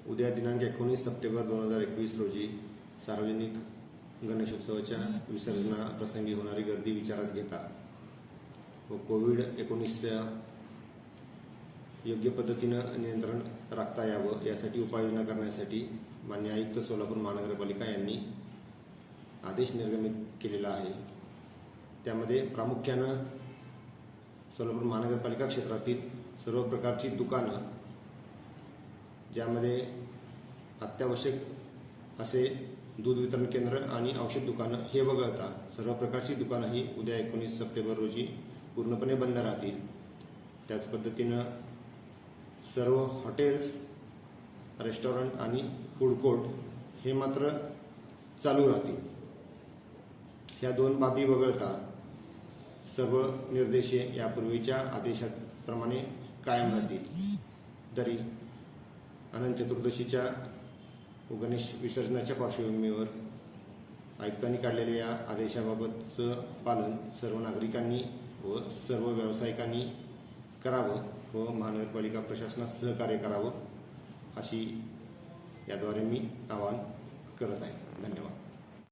उद्या दिनांक 19 सप्टेंबर 2021 रोजी सार्वजनिक गणेशोत्सवाच्या विसर्जनाप्रसंगी होणारी गर्दी विचारात घेता व कोविड-19च्या योग्य पद्धतीनं नियंत्रण राखता यावं यासाठी उपाययोजना करण्यासाठी माननीय आयुक्त सोलापूर महानगरपालिका यांनी आदेश निर्गमित केलेला आहे। त्यामध्ये प्रामुख्यानं सोलापूर महानगरपालिका क्षेत्रातील सर्व प्रकारची दुकानं, ज्यामध्ये अत्यावश्यक असे दूध वितरण केंद्र आणि औषध दुकानं हे वगळता सर्व प्रकारची दुकानं ही उद्या 19 सप्टेंबर रोजी पूर्णपणे बंद राहतील। त्याच पद्धतीनं सर्व हॉटेल्स, रेस्टॉरंट आणि फूड कोर्ट हे मात्र चालू राहतील। ह्या दोन बाबी वगळता सर्व निर्देश यापूर्वीच्या आदेशाप्रमाणे कायम राहतील। तरी अनंत चतुर्दशीच्या व गणेश विसर्जनाच्या पार्श्वभूमीवर आयुक्तांनी काढलेल्या या आदेशाबाबतचं पालन सर्व नागरिकांनी व सर्व व्यावसायिकांनी करावं व महानगरपालिका प्रशासनास सहकार्य करावं अशी याद्वारे मी आवाहन करत आहे। धन्यवाद।